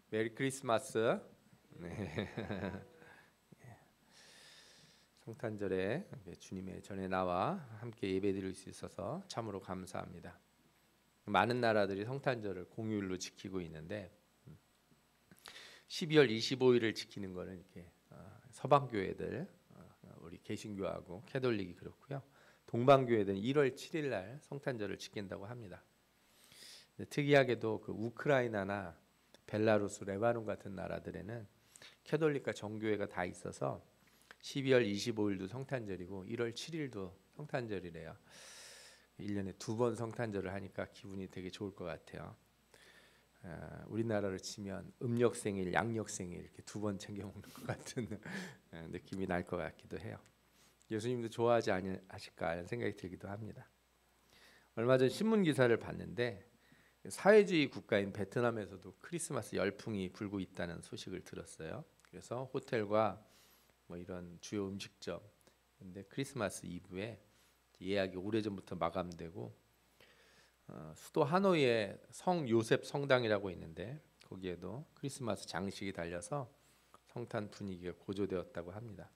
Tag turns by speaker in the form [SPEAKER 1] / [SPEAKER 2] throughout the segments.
[SPEAKER 1] 메리 크리스마스. 네. 성탄절에 주님의 전에 나와 함께 예배드릴 수 있어서 참으로 감사합니다. 많은 나라들이 성탄절을 공휴일로 지키고 있는데 12월 25일을 지키는 거는 이렇게 서방 교회들, 우리 개신교하고 캐톨릭이 그렇고요. 동방 교회들은 1월 7일 날 성탄절을 지킨다고 합니다. 특이하게도 그 우크라이나나 벨라루스, 레바논 같은 나라들에는 캐톨릭과 정교회가 다 있어서 12월 25일도 성탄절이고 1월 7일도 성탄절이래요. 1년에 2번 성탄절을 하니까 기분이 되게 좋을 것 같아요. 우리나라로 치면 음력생일, 양력생일 이렇게 2번 챙겨 먹는 것 같은 느낌이 날 것 같기도 해요. 예수님도 좋아하지 않으실까 하는 생각이 들기도 합니다. 얼마 전 신문 기사를 봤는데 사회주의 국가인 베트남에서도 크리스마스 열풍이 불고 있다는 소식을 들었어요. 그래서 호텔과 뭐 이런 주요 음식점, 근데 크리스마스 이브에 예약이 오래전부터 마감되고 수도 하노이에 성 요셉 성당이라고 있는데 거기에도 크리스마스 장식이 달려서 성탄 분위기가 고조되었다고 합니다.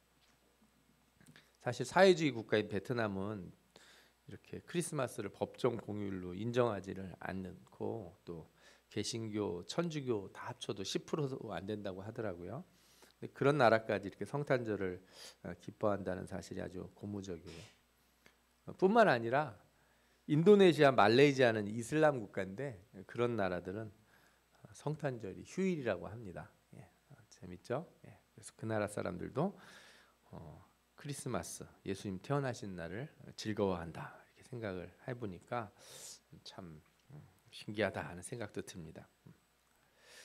[SPEAKER 1] 사실 사회주의 국가인 베트남은 이렇게 크리스마스를 법정 공휴일로 인정하지를 않고 또 개신교, 천주교 다 합쳐도 10%도 안 된다고 하더라고요. 근데 그런 나라까지 이렇게 성탄절을 기뻐한다는 사실이 아주 고무적이에요. 뿐만 아니라 인도네시아, 말레이시아는 이슬람 국가인데 그런 나라들은 성탄절이 휴일이라고 합니다. 재밌죠? 그래서 그 나라 사람들도 크리스마스, 예수님 태어나신 날을 즐거워한다 이렇게 생각을 해보니까 참 신기하다 하는 생각도 듭니다.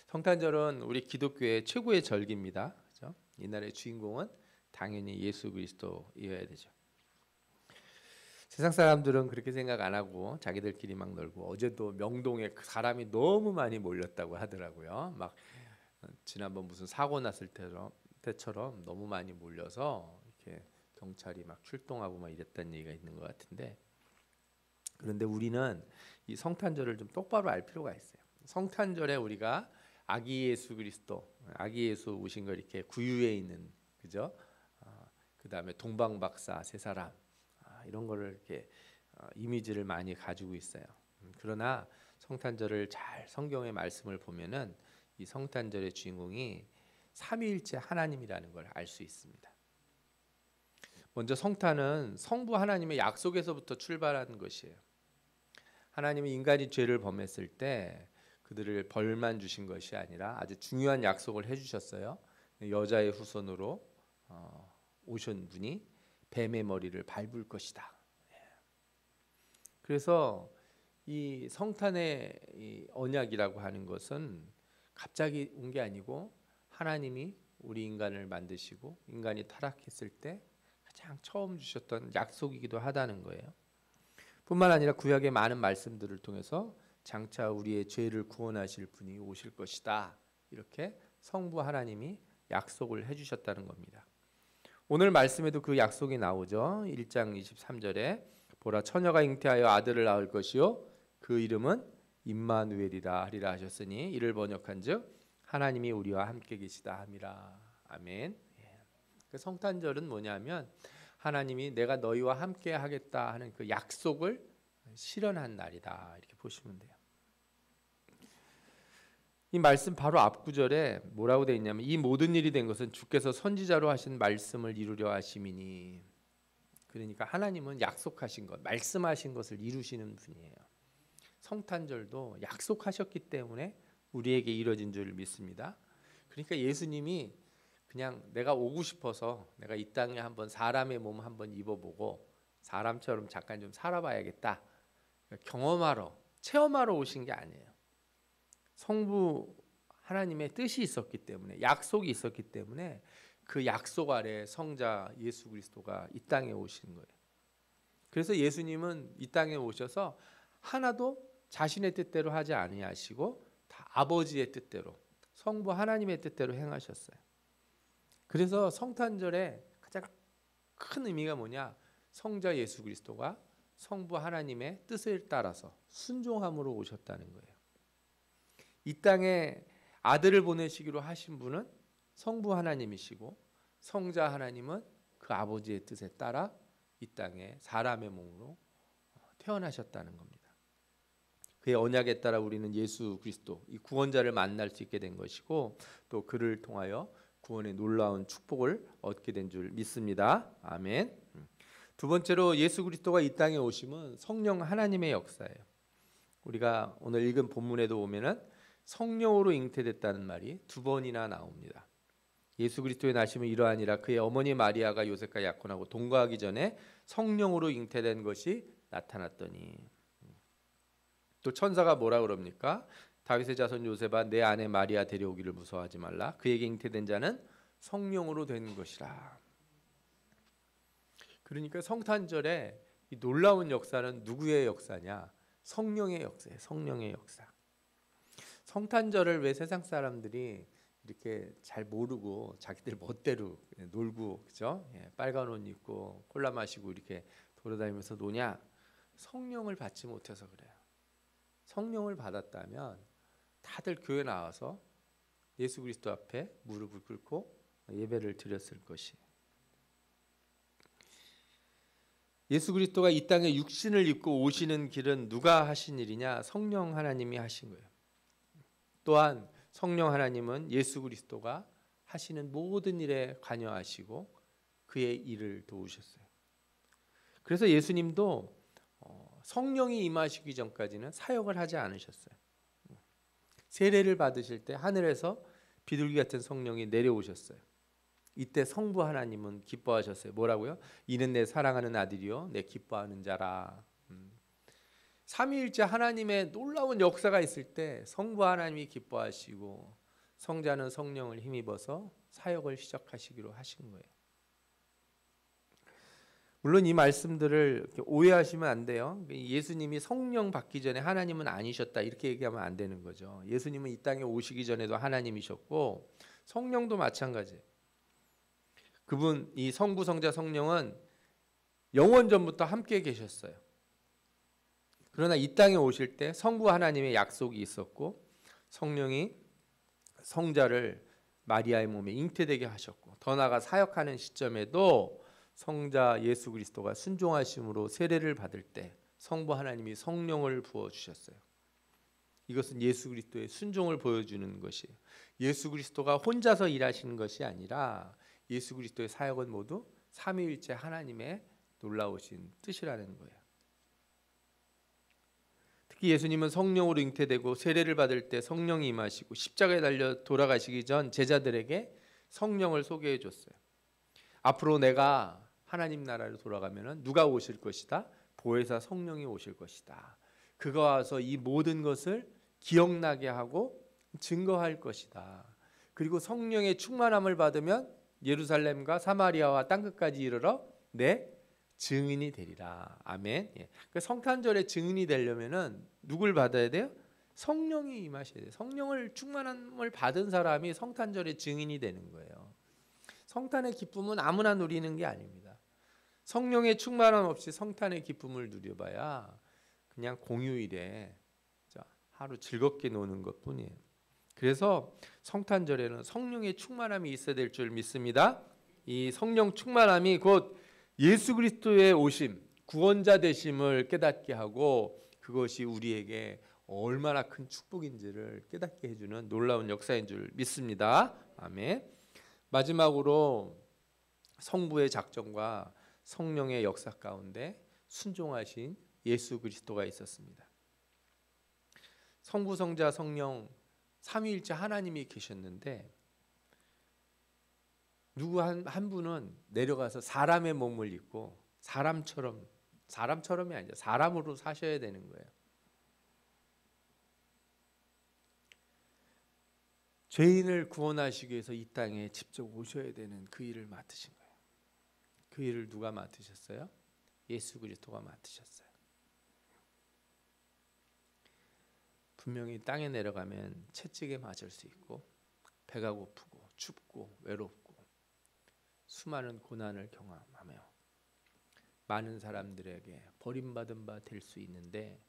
[SPEAKER 1] 성탄절은 우리 기독교의 최고의 절기입니다. 그렇죠? 이날의 주인공은 당연히 예수 그리스도이어야 되죠. 세상 사람들은 그렇게 생각 안 하고 자기들끼리 막 놀고, 어제도 명동에 사람이 너무 많이 몰렸다고 하더라고요. 막 지난번 무슨 사고 났을 때처럼 너무 많이 몰려서 이렇게 경찰이 막 출동하고 막 이랬다는 얘기가 있는 것 같은데, 그런데 우리는 이 성탄절을 좀 똑바로 알 필요가 있어요. 성탄절에 우리가 아기 예수 그리스도, 아기 예수 오신 걸 이렇게 구유에 있는, 그죠? 그 다음에 동방박사 세 사람, 이런 거를 이렇게 이미지를 많이 가지고 있어요. 그러나 성탄절을 잘 성경의 말씀을 보면은 이 성탄절의 주인공이 삼위일체 하나님이라는 걸 알 수 있습니다. 먼저 성탄은 성부 하나님의 약속에서부터 출발하는 것이에요. 하나님이 인간이 죄를 범했을 때 그들을 벌만 주신 것이 아니라 아주 중요한 약속을 해주셨어요. 여자의 후손으로 오신 분이 뱀의 머리를 밟을 것이다. 그래서 이 성탄의 이 언약이라고 하는 것은 갑자기 온 게 아니고 하나님이 우리 인간을 만드시고 인간이 타락했을 때 가장 처음 주셨던 약속이기도 하다는 거예요. 뿐만 아니라 구약의 많은 말씀들을 통해서 장차 우리의 죄를 구원하실 분이 오실 것이다, 이렇게 성부 하나님이 약속을 해주셨다는 겁니다. 오늘 말씀에도 그 약속이 나오죠. 1장 23절에 보라, 처녀가 잉태하여 아들을 낳을 것이요 그 이름은 임마누엘이라 하리라 하셨으니 이를 번역한즉 하나님이 우리와 함께 계시다 함이라. 아멘. 그 성탄절은 뭐냐면 하나님이 내가 너희와 함께 하겠다 하는 그 약속을 실현한 날이다, 이렇게 보시면 돼요. 이 말씀 바로 앞 구절에 뭐라고 되어 있냐면 이 모든 일이 된 것은 주께서 선지자로 하신 말씀을 이루려 하심이니. 그러니까 하나님은 약속하신 것, 말씀하신 것을 이루시는 분이에요. 성탄절도 약속하셨기 때문에 우리에게 이루어진 줄 믿습니다. 그러니까 예수님이 그냥 내가 오고 싶어서 내가 이 땅에 한번 사람의 몸 한번 입어보고 사람처럼 잠깐 좀 살아봐야겠다, 경험하러, 체험하러 오신 게 아니에요. 성부 하나님의 뜻이 있었기 때문에, 약속이 있었기 때문에 그 약속 아래 성자 예수 그리스도가 이 땅에 오신 거예요. 그래서 예수님은 이 땅에 오셔서 하나도 자신의 뜻대로 하지 아니하시고 다 아버지의 뜻대로, 성부 하나님의 뜻대로 행하셨어요. 그래서 성탄절에 가장 큰 의미가 뭐냐? 성자 예수 그리스도가 성부 하나님의 뜻을 따라서 순종함으로 오셨다는 거예요. 이 땅에 아들을 보내시기로 하신 분은 성부 하나님이시고 성자 하나님은 그 아버지의 뜻에 따라 이 땅에 사람의 몸으로 태어나셨다는 겁니다. 그의 언약에 따라 우리는 예수 그리스도 이 구원자를 만날 수 있게 된 것이고 또 그를 통하여 구원의 놀라운 축복을 얻게 된 줄 믿습니다. 아멘. 두 번째로 예수 그리스도가 이 땅에 오심은 성령 하나님의 역사예요. 우리가 오늘 읽은 본문에도 보면은 성령으로 잉태됐다는 말이 두 번이나 나옵니다. 예수 그리스도의 나심은 이러하니라 그의 어머니 마리아가 요셉과 약혼하고 동거하기 전에 성령으로 잉태된 것이 나타났더니. 또 천사가 뭐라 그럽니까? 다윗의 자손 요셉아 내 아내 마리아 데려오기를 무서워하지 말라. 그에게 잉태된 자는 성령으로 된 것이라. 그러니까 성탄절에 이 놀라운 역사는 누구의 역사냐? 성령의 역사예요. 성령의 역사. 성탄절을 왜 세상 사람들이 이렇게 잘 모르고 자기들 멋대로 놀고 그죠? 빨간 옷 입고 콜라 마시고 이렇게 돌아다니면서 노냐? 성령을 받지 못해서 그래요. 성령을 받았다면 다들 교회 나와서 예수 그리스도 앞에 무릎을 꿇고 예배를 드렸을 것이. 예수 그리스도가 이 땅에 육신을 입고 오시는 길은 누가 하신 일이냐? 성령 하나님이 하신 거예요. 또한 성령 하나님은 예수 그리스도가 하시는 모든 일에 관여하시고 그의 일을 도우셨어요. 그래서 예수님도 성령이 임하시기 전까지는 사역을 하지 않으셨어요. 세례를 받으실 때 하늘에서 비둘기 같은 성령이 내려오셨어요. 이때 성부 하나님은 기뻐하셨어요. 뭐라고요? 이는 내 사랑하는 아들이요 내 기뻐하는 자라. 삼위일체 하나님의 놀라운 역사가 있을 때 성부 하나님이 기뻐하시고 성자는 성령을 힘입어서 사역을 시작하시기로 하신 거예요. 물론 이 말씀들을 오해하시면 안 돼요. 예수님이 성령 받기 전에 하나님은 아니셨다 이렇게 얘기하면 안 되는 거죠. 예수님은 이 땅에 오시기 전에도 하나님이셨고 성령도 마찬가지예요. 그분 이 성부 성자 성령은 영원 전부터 함께 계셨어요. 그러나 이 땅에 오실 때 성부 하나님의 약속이 있었고 성령이 성자를 마리아의 몸에 잉태되게 하셨고 더 나아가 사역하는 시점에도 성자 예수 그리스도가 순종하심으로 세례를 받을 때 성부 하나님이 성령을 부어주셨어요. 이것은 예수 그리스도의 순종을 보여주는 것이에요. 예수 그리스도가 혼자서 일하시는 것이 아니라 예수 그리스도의 사역은 모두 삼위일체 하나님의 놀라우신 뜻이라는 거예요. 특히 예수님은 성령으로 잉태되고 세례를 받을 때 성령이 임하시고 십자가에 달려 돌아가시기 전 제자들에게 성령을 소개해 줬어요. 앞으로 내가 하나님 나라로 돌아가면 누가 오실 것이다? 보혜사 성령이 오실 것이다. 그가 와서 이 모든 것을 기억나게 하고 증거할 것이다. 그리고 성령의 충만함을 받으면 예루살렘과 사마리아와 땅끝까지 이르러 내 증인이 되리라. 아멘. 그 성탄절에 증인이 되려면은 누굴 받아야 돼요? 성령이 임하셔야 돼요. 성령을 충만함을 받은 사람이 성탄절의 증인이 되는 거예요. 성탄의 기쁨은 아무나 누리는 게 아닙니다. 성령의 충만함 없이 성탄의 기쁨을 누려봐야 그냥 공휴일에 하루 즐겁게 노는 것뿐이에요. 그래서 성탄절에는 성령의 충만함이 있어야 될 줄 믿습니다. 이 성령 충만함이 곧 예수 그리스도의 오심, 구원자 되심을 깨닫게 하고 그것이 우리에게 얼마나 큰 축복인지를 깨닫게 해주는 놀라운 역사인 줄 믿습니다. 아멘. 마지막으로 성부의 작정과 성령의 역사 가운데 순종하신 예수 그리스도가 있었습니다. 성부, 성자, 성령 삼위일체 하나님이 계셨는데 누구 한 분은 내려가서 사람의 몸을 입고 사람처럼이 아니라 사람으로 사셔야 되는 거예요. 죄인을 구원하시기 위해서 이 땅에 직접 오셔야 되는 그 일을 맡으신 거예요. 그 일을 누가 맡으셨어요? 예수 그리스도가 맡으셨어요. 분명히 땅에 내려가면 채찍에 맞을 수 있고 배가 고프고 춥고 외롭고 수많은 고난을 경험하며 많은 사람들에게 버림받은 바 될 수 있는데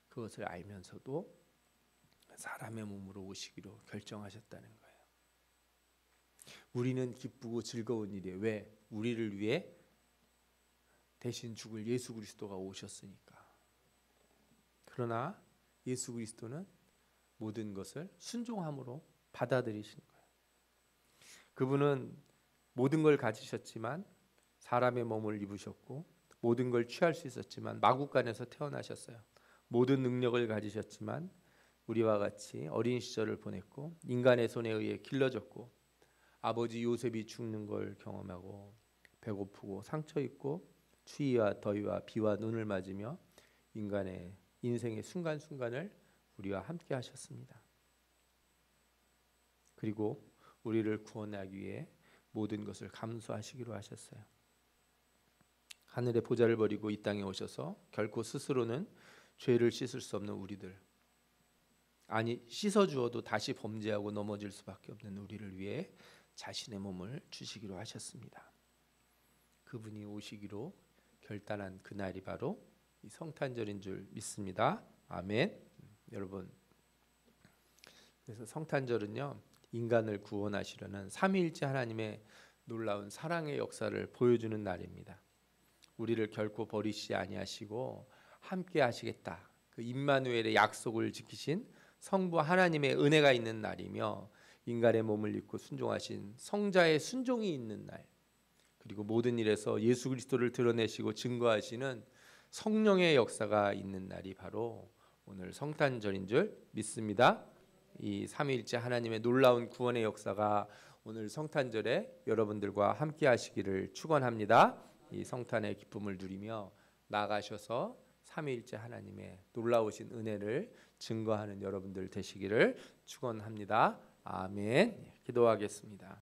[SPEAKER 1] 그것을 알면서도 사람의 몸으로 오시기로 결정하셨다는 거예요. 우리는 기쁘고 즐거운 일이에요. 왜? 우리를 위해 대신 죽을 예수 그리스도가 오셨으니까. 그러나 예수 그리스도는 모든 것을 순종함으로 받아들이신 거예요. 그분은 모든 걸 가지셨지만 사람의 몸을 입으셨고 모든 걸 취할 수 있었지만 마구간에서 태어나셨어요. 모든 능력을 가지셨지만 우리와 같이 어린 시절을 보냈고 인간의 손에 의해 길러졌고 아버지 요셉이 죽는 걸 경험하고 배고프고 상처 입고 추위와 더위와 비와 눈을 맞으며 인간의 인생의 순간순간을 우리와 함께 하셨습니다. 그리고 우리를 구원하기 위해 모든 것을 감수하시기로 하셨어요. 하늘의 보좌를 버리고 이 땅에 오셔서 결코 스스로는 죄를 씻을 수 없는 우리들, 아니 씻어주어도 다시 범죄하고 넘어질 수밖에 없는 우리를 위해 자신의 몸을 주시기로 하셨습니다. 그분이 오시기로 결단한 그날이 바로 이 성탄절인 줄 믿습니다. 아멘. 여러분, 그래서 성탄절은요, 인간을 구원하시려는 삼위일체 하나님의 놀라운 사랑의 역사를 보여주는 날입니다. 우리를 결코 버리시지 아니하시고 함께 하시겠다, 그 임마누엘의 약속을 지키신 성부 하나님의 은혜가 있는 날이며 인간의 몸을 입고 순종하신 성자의 순종이 있는 날, 그리고 모든 일에서 예수 그리스도를 드러내시고 증거하시는 성령의 역사가 있는 날이 바로 오늘 성탄절인 줄 믿습니다. 이 삼위일체 하나님의 놀라운 구원의 역사가 오늘 성탄절에 여러분들과 함께 하시기를 축원합니다. 이 성탄의 기쁨을 누리며 나아가셔서 삼위일체 하나님의 놀라우신 은혜를 증거하는 여러분들 되시기를 축원합니다. 아멘. 기도하겠습니다.